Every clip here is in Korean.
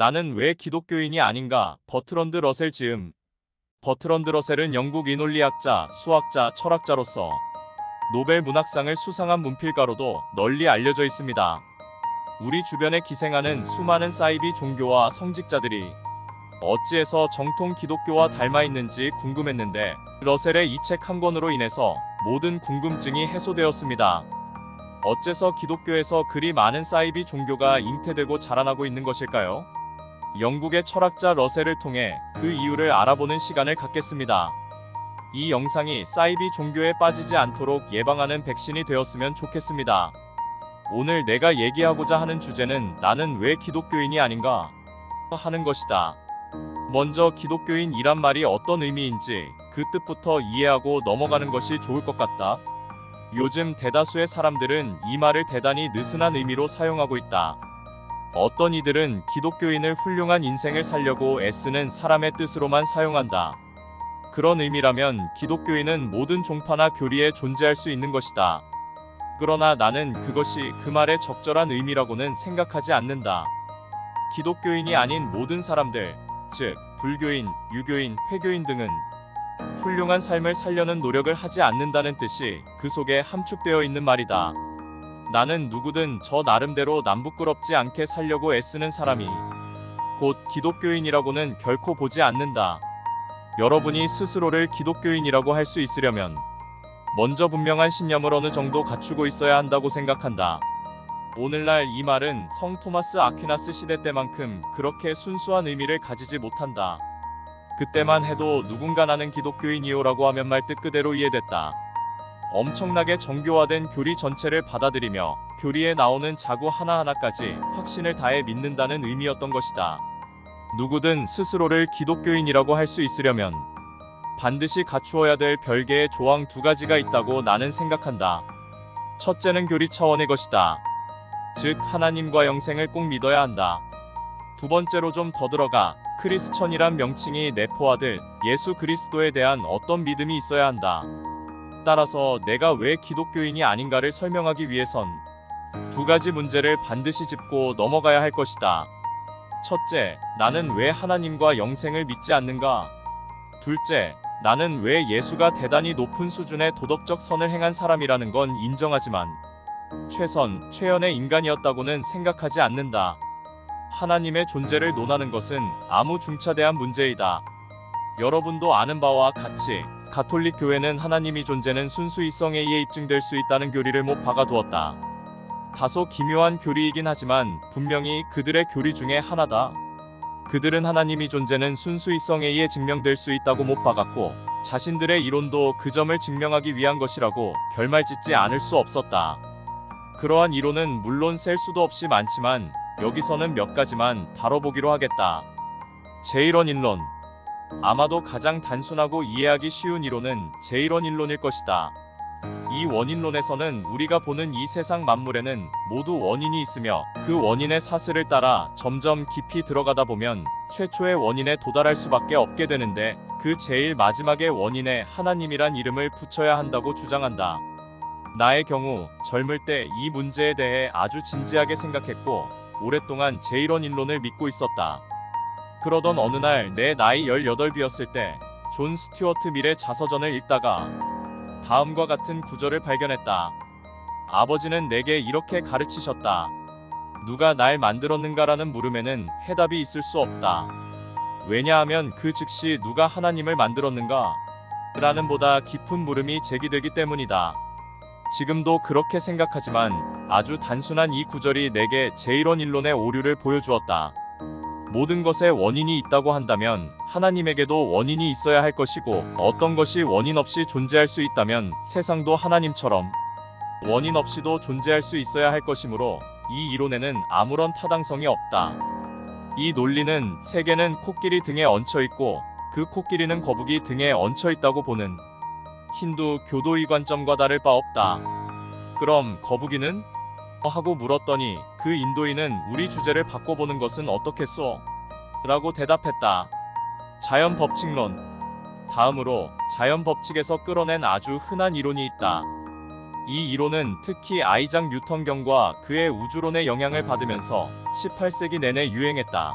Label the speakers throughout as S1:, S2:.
S1: 나는 왜 기독교인이 아닌가? 버트런드 러셀 지음. 버트런드 러셀은 영국 인론리학자, 수학자, 철학자로서 노벨 문학상을 수상한 문필가로도 널리 알려져 있습니다. 우리 주변에 기생하는 수많은 사이비 종교와 성직자들이 어찌해서 정통 기독교와 닮아 있는지 궁금했는데 러셀의 이 책 한 권으로 인해서 모든 궁금증이 해소되었습니다. 어째서 기독교에서 그리 많은 사이비 종교가 잉태되고 자라나고 있는 것일까요? 영국의 철학자 러셀을 통해 그 이유를 알아보는 시간을 갖겠습니다. 이 영상이 사이비 종교에 빠지지 않도록 예방하는 백신이 되었으면 좋겠습니다. 오늘 내가 얘기하고자 하는 주제는 나는 왜 기독교인이 아닌가 하는 것이다. 먼저 기독교인이란 말이 어떤 의미인지 그 뜻부터 이해하고 넘어가는 것이 좋을 것 같다. 요즘 대다수의 사람들은 이 말을 대단히 느슨한 의미로 사용하고 있다. 어떤 이들은 기독교인을 훌륭한 인생을 살려고 애쓰는 사람의 뜻으로만 사용한다. 그런 의미라면 기독교인은 모든 종파나 교리에 존재할 수 있는 것이다. 그러나 나는 그것이 그 말의 적절한 의미라고는 생각하지 않는다. 기독교인이 아닌 모든 사람들, 즉 불교인, 유교인, 회교인 등은 훌륭한 삶을 살려는 노력을 하지 않는다는 뜻이 그 속에 함축되어 있는 말이다. 나는 누구든 저 나름대로 남부끄럽지 않게 살려고 애쓰는 사람이 곧 기독교인이라고는 결코 보지 않는다. 여러분이 스스로를 기독교인이라고 할 수 있으려면 먼저 분명한 신념을 어느 정도 갖추고 있어야 한다고 생각한다. 오늘날 이 말은 성 토마스 아퀴나스 시대 때만큼 그렇게 순수한 의미를 가지지 못한다. 그때만 해도 누군가 나는 기독교인이요라고 하면 말 뜻 그대로 이해됐다. 엄청나게 정교화된 교리 전체를 받아들이며 교리에 나오는 자구 하나하나까지 확신을 다해 믿는다는 의미였던 것이다. 누구든 스스로를 기독교인이라고 할 수 있으려면 반드시 갖추어야 될 별개의 조항 두 가지가 있다고 나는 생각한다. 첫째는 교리 차원의 것이다. 즉 하나님과 영생을 꼭 믿어야 한다. 두 번째로 좀 더 들어가 크리스천이란 명칭이 내포하듯 예수 그리스도에 대한 어떤 믿음이 있어야 한다. 따라서 내가 왜 기독교인이 아닌가를 설명하기 위해선 두 가지 문제를 반드시 짚고 넘어가야 할 것이다. 첫째, 나는 왜 하나님과 영생을 믿지 않는가? 둘째, 나는 왜 예수가 대단히 높은 수준의 도덕적 선을 행한 사람이라는 건 인정하지만 최선의 인간이었다고는 생각하지 않는다. 하나님의 존재를 논하는 것은 아무 중차대한 문제이다. 여러분도 아는 바와 같이 가톨릭 교회는 하나님이 존재는 순수히 성에 의해 입증될 수 있다는 교리를 못 박아두었다. 다소 기묘한 교리이긴 하지만 분명히 그들의 교리 중에 하나다. 그들은 하나님이 존재는 순수히 성에 의해 증명될 수 있다고 못 박았고 자신들의 이론도 그 점을 증명하기 위한 것이라고 결말짓지 않을 수 없었다. 그러한 이론은 물론 셀 수도 없이 많지만 여기서는 몇 가지만 다뤄보기로 하겠다. 제1원인론. 아마도 가장 단순하고 이해하기 쉬운 이론은 제1원인론일 것이다. 이 원인론에서는 우리가 보는 이 세상 만물에는 모두 원인이 있으며 그 원인의 사슬을 따라 점점 깊이 들어가다 보면 최초의 원인에 도달할 수밖에 없게 되는데 그 제일 마지막의 원인에 하나님이란 이름을 붙여야 한다고 주장한다. 나의 경우 젊을 때 이 문제에 대해 아주 진지하게 생각했고 오랫동안 제1원인론을 믿고 있었다. 그러던 어느 날 내 나이 18이었을 때 존 스튜어트 밀의 자서전을 읽다가 다음과 같은 구절을 발견했다. 아버지는 내게 이렇게 가르치셨다. 누가 날 만들었는가라는 물음에는 해답이 있을 수 없다. 왜냐하면 그 즉시 누가 하나님을 만들었는가? 라는 보다 깊은 물음이 제기되기 때문이다. 지금도 그렇게 생각하지만 아주 단순한 이 구절이 내게 제1원인론의 오류를 보여주었다. 모든 것에 원인이 있다고 한다면 하나님에게도 원인이 있어야 할 것이고 어떤 것이 원인 없이 존재할 수 있다면 세상도 하나님처럼 원인 없이도 존재할 수 있어야 할 것이므로 이 이론에는 아무런 타당성이 없다. 이 논리는 세계는 코끼리 등에 얹혀 있고 그 코끼리는 거북이 등에 얹혀 있다고 보는 힌두 교도의 관점과 다를 바 없다. 그럼 거북이는? 하고 물었더니 그 인도인은 우리 주제를 바꿔보는 것은 어떻겠소? 라고 대답했다. 자연 법칙론. 다음으로 자연 법칙에서 끌어낸 아주 흔한 이론이 있다. 이 이론은 특히 아이작 뉴턴 경과 그의 우주론의 영향을 받으면서 18세기 내내 유행했다.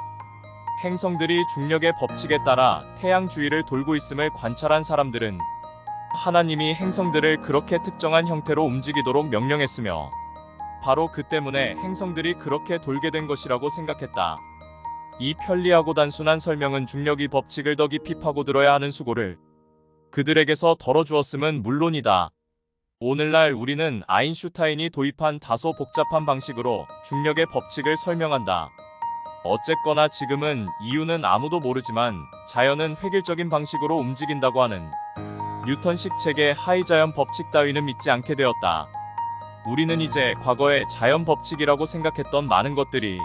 S1: 행성들이 중력의 법칙에 따라 태양 주위를 돌고 있음을 관찰한 사람들은 하나님이 행성들을 그렇게 특정한 형태로 움직이도록 명령했으며 바로 그 때문에 행성들이 그렇게 돌게 된 것이라고 생각했다. 이 편리하고 단순한 설명은 중력의 법칙을 더 깊이 파고들어야 하는 수고를 그들에게서 덜어주었음은 물론이다. 오늘날 우리는 아인슈타인이 도입한 다소 복잡한 방식으로 중력의 법칙을 설명한다. 어쨌거나 지금은 이유는 아무도 모르지만 자연은 획일적인 방식으로 움직인다고 하는 뉴턴식 책의 하이자연 법칙 따위는 믿지 않게 되었다. 우리는 이제 과거의 자연 법칙이라고 생각했던 많은 것들이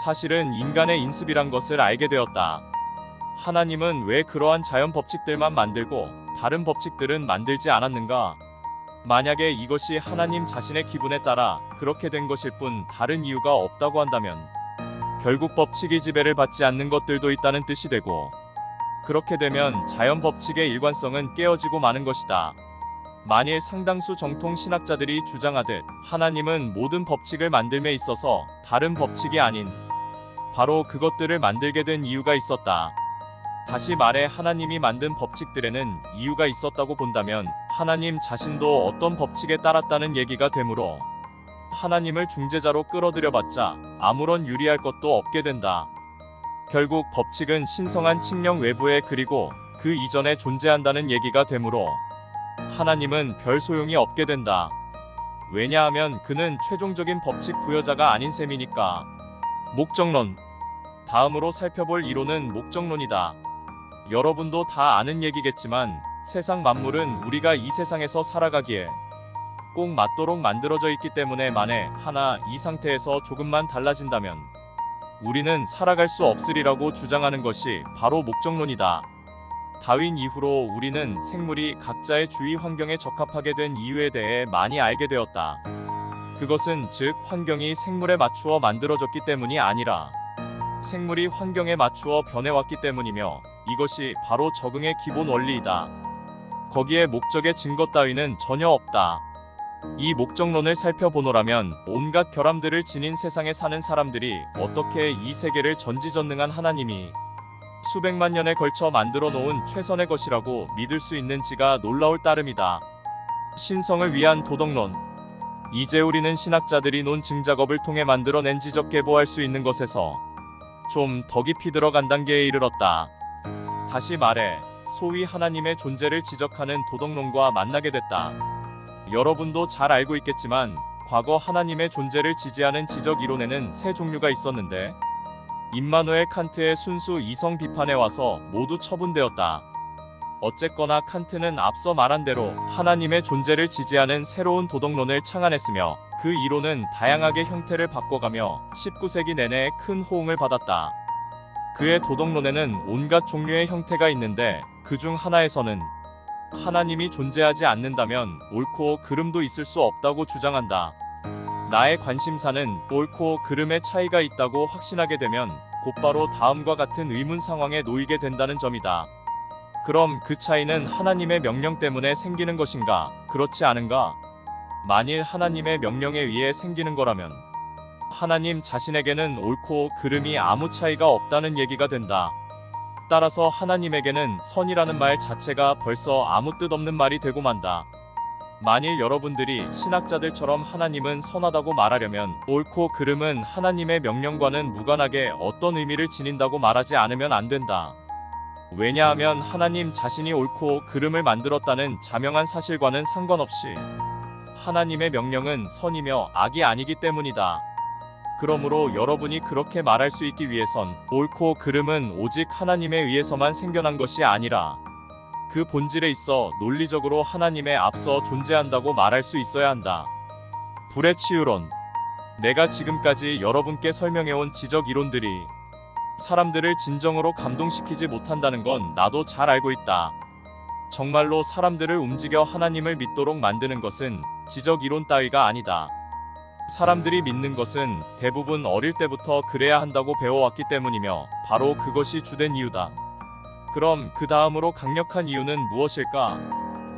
S1: 사실은 인간의 인습이란 것을 알게 되었다. 하나님은 왜 그러한 자연 법칙들만 만들고 다른 법칙들은 만들지 않았는가? 만약에 이것이 하나님 자신의 기분에 따라 그렇게 된 것일 뿐 다른 이유가 없다고 한다면 결국 법칙이 지배를 받지 않는 것들도 있다는 뜻이 되고 그렇게 되면 자연 법칙의 일관성은 깨어지고 마는 것이다. 만일 상당수 정통 신학자들이 주장하듯 하나님은 모든 법칙을 만듦에 있어서 다른 법칙이 아닌 바로 그것들을 만들게 된 이유가 있었다. 다시 말해 하나님이 만든 법칙들에는 이유가 있었다고 본다면 하나님 자신도 어떤 법칙에 따랐다는 얘기가 되므로 하나님을 중재자로 끌어들여봤자 아무런 유리할 것도 없게 된다. 결국 법칙은 신성한 칙령 외부에 그리고 그 이전에 존재한다는 얘기가 되므로 하나님은 별 소용이 없게 된다. 왜냐하면 그는 최종적인 법칙 부여자가 아닌 셈이니까. 목적론. 다음으로 살펴볼 이론은 목적론이다. 여러분도 다 아는 얘기겠지만 세상 만물은 우리가 이 세상에서 살아가기에 꼭 맞도록 만들어져 있기 때문에 만에 하나 이 상태에서 조금만 달라진다면 우리는 살아갈 수 없으리라고 주장하는 것이 바로 목적론이다. 다윈 이후로 우리는 생물이 각자의 주위 환경에 적합하게 된 이유에 대해 많이 알게 되었다. 그것은 즉 환경이 생물에 맞추어 만들어졌기 때문이 아니라 생물이 환경에 맞추어 변해왔기 때문이며 이것이 바로 적응의 기본 원리이다. 거기에 목적의 증거 따위는 전혀 없다. 이 목적론을 살펴보노라면 온갖 결함들을 지닌 세상에 사는 사람들이 어떻게 이 세계를 전지전능한 하나님이 수백만 년에 걸쳐 만들어 놓은 최선의 것이라고 믿을 수 있는지가 놀라울 따름이다. 신성을 위한 도덕론. 이제 우리는 신학자들이 논 증작업을 통해 만들어낸 지적 계보할 수 있는 것에서 좀 더 깊이 들어간 단계에 이르렀다. 다시 말해 소위 하나님의 존재를 지적하는 도덕론과 만나게 됐다. 여러분도 잘 알고 있겠지만 과거 하나님의 존재를 지지하는 지적 이론에는 세 종류가 있었는데 임마누엘 칸트의 순수 이성 비판에 와서 모두 처분되었다. 어쨌거나 칸트는 앞서 말한 대로 하나님의 존재를 지지하는 새로운 도덕론을 창안했으며 그 이론은 다양하게 형태를 바꿔가며 19세기 내내 큰 호응을 받았다. 그의 도덕론에는 온갖 종류의 형태가 있는데 그중 하나에서는 하나님이 존재하지 않는다면 옳고 그름도 있을 수 없다고 주장한다. 나의 관심사는 옳고 그름의 차이가 있다고 확신하게 되면 곧바로 다음과 같은 의문 상황에 놓이게 된다는 점이다. 그럼 그 차이는 하나님의 명령 때문에 생기는 것인가? 그렇지 않은가? 만일 하나님의 명령에 의해 생기는 거라면 하나님 자신에게는 옳고 그름이 아무 차이가 없다는 얘기가 된다. 따라서 하나님에게는 선이라는 말 자체가 벌써 아무 뜻 없는 말이 되고 만다. 만일 여러분들이 신학자들처럼 하나님은 선하다고 말하려면 옳고 그름은 하나님의 명령과는 무관하게 어떤 의미를 지닌다고 말하지 않으면 안 된다. 왜냐하면 하나님 자신이 옳고 그름을 만들었다는 자명한 사실과는 상관없이 하나님의 명령은 선이며 악이 아니기 때문이다. 그러므로 여러분이 그렇게 말할 수 있기 위해선 옳고 그름은 오직 하나님에 의해서만 생겨난 것이 아니라 그 본질에 있어 논리적으로 하나님에 앞서 존재한다고 말할 수 있어야 한다. 불의 치유론. 내가 지금까지 여러분께 설명해온 지적 이론들이 사람들을 진정으로 감동시키지 못한다는 건 나도 잘 알고 있다. 정말로 사람들을 움직여 하나님을 믿도록 만드는 것은 지적 이론 따위가 아니다. 사람들이 믿는 것은 대부분 어릴 때부터 그래야 한다고 배워왔기 때문이며 바로 그것이 주된 이유다. 그럼 그 다음으로 강력한 이유는 무엇일까?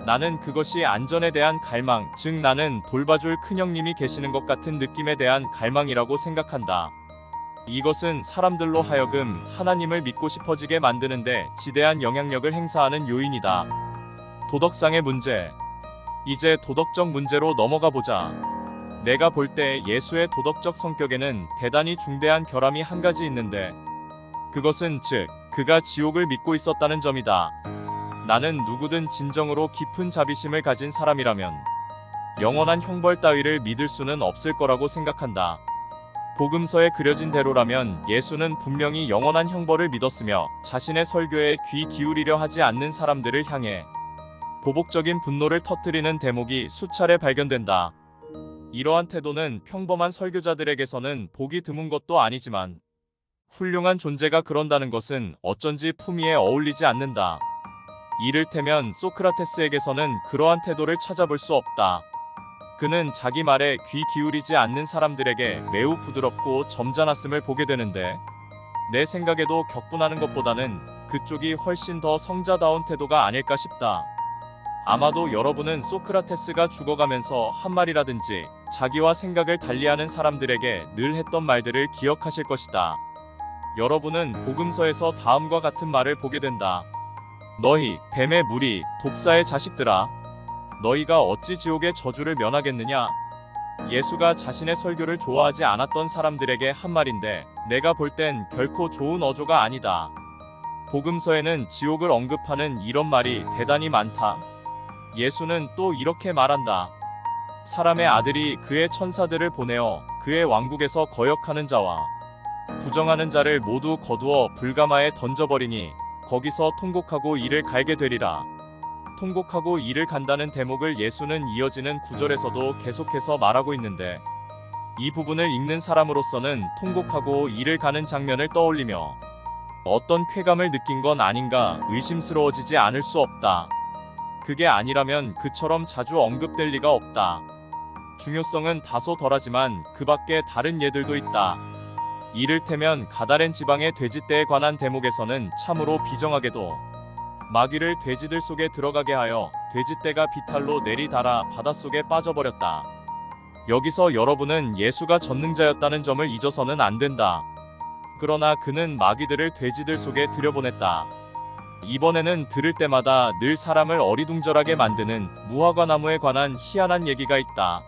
S1: 나는 그것이 안전에 대한 갈망, 즉 나는 돌봐줄 큰형님이 계시는 것 같은 느낌에 대한 갈망이라고 생각한다. 이것은 사람들로 하여금 하나님을 믿고 싶어지게 만드는데 지대한 영향력을 행사하는 요인이다. 도덕상의 문제. 이제 도덕적 문제로 넘어가 보자. 내가 볼 때 예수의 도덕적 성격에는 대단히 중대한 결함이 한 가지 있는데, 그것은 즉 그가 지옥을 믿고 있었다는 점이다. 나는 누구든 진정으로 깊은 자비심을 가진 사람이라면 영원한 형벌 따위를 믿을 수는 없을 거라고 생각한다. 복음서에 그려진 대로라면 예수는 분명히 영원한 형벌을 믿었으며 자신의 설교에 귀 기울이려 하지 않는 사람들을 향해 보복적인 분노를 터뜨리는 대목이 수차례 발견된다. 이러한 태도는 평범한 설교자들에게서는 보기 드문 것도 아니지만 훌륭한 존재가 그런다는 것은 어쩐지 품위에 어울리지 않는다. 이를테면 소크라테스에게서는 그러한 태도를 찾아볼 수 없다. 그는 자기 말에 귀 기울이지 않는 사람들에게 매우 부드럽고 점잖았음을 보게 되는데, 내 생각에도 격분하는 것보다는 그쪽이 훨씬 더 성자다운 태도가 아닐까 싶다. 아마도 여러분은 소크라테스가 죽어가면서 한 말이라든지 자기와 생각을 달리하는 사람들에게 늘 했던 말들을 기억하실 것이다. 여러분은 복음서에서 다음과 같은 말을 보게 된다. 너희 뱀의 무리 독사의 자식들아, 너희가 어찌 지옥의 저주를 면하겠느냐? 예수가 자신의 설교를 좋아하지 않았던 사람들에게 한 말인데, 내가 볼 땐 결코 좋은 어조가 아니다. 복음서에는 지옥을 언급하는 이런 말이 대단히 많다. 예수는 또 이렇게 말한다. 사람의 아들이 그의 천사들을 보내어 그의 왕국에서 거역하는 자와 부정하는 자를 모두 거두어 불가마에 던져버리니 거기서 통곡하고 이를 갈게 되리라. 통곡하고 이를 간다는 대목을 예수는 이어지는 구절에서도 계속해서 말하고 있는데, 이 부분을 읽는 사람으로서는 통곡하고 이를 가는 장면을 떠올리며 어떤 쾌감을 느낀 건 아닌가 의심스러워지지 않을 수 없다. 그게 아니라면 그처럼 자주 언급될 리가 없다. 중요성은 다소 덜하지만 그 밖에 다른 예들도 있다. 이를테면 가다렌 지방의 돼지떼에 관한 대목에서는 참으로 비정하게도 마귀를 돼지들 속에 들어가게 하여 돼지떼가 비탈로 내리달아 바닷속에 빠져버렸다. 여기서 여러분은 예수가 전능자였다는 점을 잊어서는 안 된다. 그러나 그는 마귀들을 돼지들 속에 들여보냈다. 이번에는 들을 때마다 늘 사람을 어리둥절하게 만드는 무화과 나무에 관한 희한한 얘기가 있다.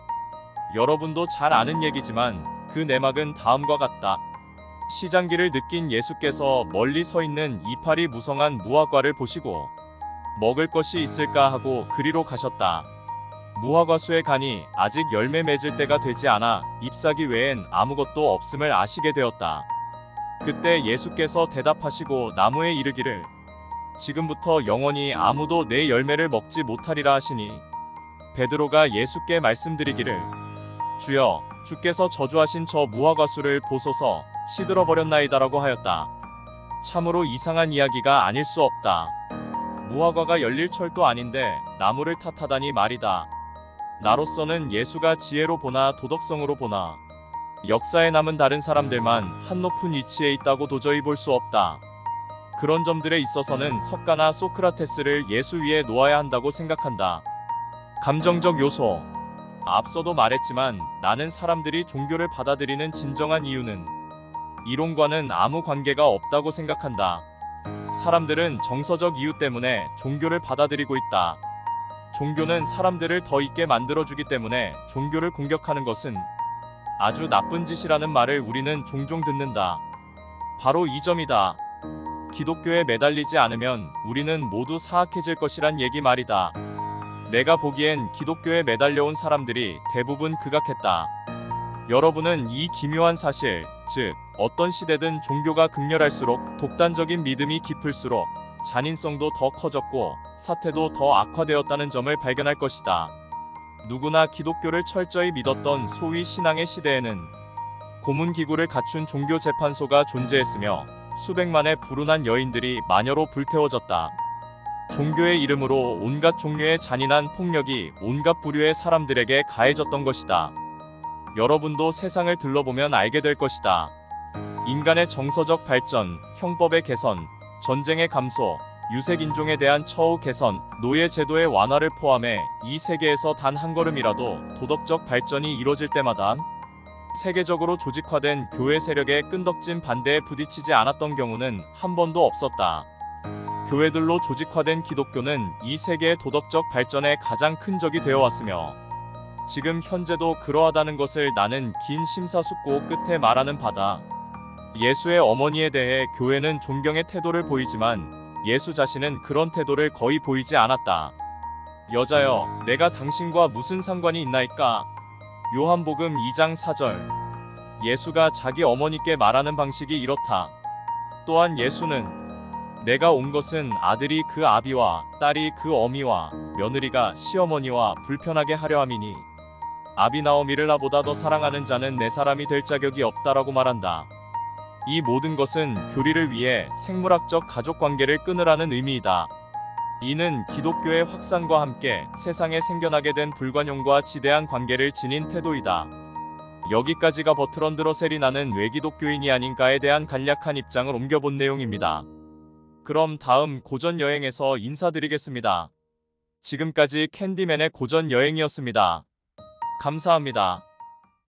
S1: 여러분도 잘 아는 얘기지만 그 내막은 다음과 같다. 시장기를 느낀 예수께서 멀리 서 있는 이파리 무성한 무화과를 보시고 먹을 것이 있을까 하고 그리로 가셨다. 무화과수에 가니 아직 열매 맺을 때가 되지 않아 잎사귀 외엔 아무것도 없음을 아시게 되었다. 그때 예수께서 대답하시고 나무에 이르기를, 지금부터 영원히 아무도 내 열매를 먹지 못하리라 하시니, 베드로가 예수께 말씀드리기를, 주여, 주께서 저주하신 저 무화과수를 보소서, 시들어 버렸나이다라고 하였다. 참으로 이상한 이야기가 아닐 수 없다. 무화과가 열릴 철도 아닌데 나무를 탓하다니 말이다. 나로서는 예수가 지혜로 보나 도덕성으로 보나 역사에 남은 다른 사람들만 한 높은 위치에 있다고 도저히 볼 수 없다. 그런 점들에 있어서는 석가나 소크라테스를 예수 위에 놓아야 한다고 생각한다. 감정적 요소. 앞서도 말했지만 나는 사람들이 종교를 받아들이는 진정한 이유는 이론과는 아무 관계가 없다고 생각한다. 사람들은 정서적 이유 때문에 종교를 받아들이고 있다. 종교는 사람들을 더 있게 만들어주기 때문에 종교를 공격하는 것은 아주 나쁜 짓이라는 말을 우리는 종종 듣는다. 바로 이 점이다. 기독교에 매달리지 않으면 우리는 모두 사악해질 것이란 얘기 말이다. 내가 보기엔 기독교에 매달려온 사람들이 대부분 극악했다. 여러분은 이 기묘한 사실, 즉 어떤 시대든 종교가 극렬할수록 독단적인 믿음이 깊을수록 잔인성도 더 커졌고 사태도 더 악화되었다는 점을 발견할 것이다. 누구나 기독교를 철저히 믿었던 소위 신앙의 시대에는 고문기구를 갖춘 종교재판소가 존재했으며 수백만의 불운한 여인들이 마녀로 불태워졌다. 종교의 이름으로 온갖 종류의 잔인한 폭력이 온갖 부류의 사람들에게 가해졌던 것이다. 여러분도 세상을 들러보면 알게 될 것이다. 인간의 정서적 발전, 형법의 개선, 전쟁의 감소, 유색인종에 대한 처우 개선, 노예 제도의 완화를 포함해 이 세계에서 단 한 걸음이라도 도덕적 발전이 이뤄질 때마다 세계적으로 조직화된 교회 세력의 끈덕진 반대에 부딪히지 않았던 경우는 한 번도 없었다. 교회들로 조직화된 기독교는 이 세계의 도덕적 발전에 가장 큰 적이 되어 왔으며 지금 현재도 그러하다는 것을 나는 긴 심사숙고 끝에 말하는 바다. 예수의 어머니에 대해 교회는 존경의 태도를 보이지만 예수 자신은 그런 태도를 거의 보이지 않았다. 여자여, 내가 당신과 무슨 상관이 있나이까? 요한복음 2장 4절. 예수가 자기 어머니께 말하는 방식이 이렇다. 또한 예수는 내가 온 것은 아들이 그 아비와 딸이 그 어미와 며느리가 시어머니와 불편하게 하려 함이니 아비 나오미를 나보다 더 사랑하는 자는 내 사람이 될 자격이 없다라고 말한다. 이 모든 것은 교리를 위해 생물학적 가족관계를 끊으라는 의미이다. 이는 기독교의 확산과 함께 세상에 생겨나게 된 불관용과 지대한 관계를 지닌 태도이다. 여기까지가 버트런드 러셀이 나는 왜 기독교인이 아닌가에 대한 간략한 입장을 옮겨본 내용입니다. 그럼 다음 고전 여행에서 인사드리겠습니다. 지금까지 캔디맨의 고전 여행이었습니다. 감사합니다.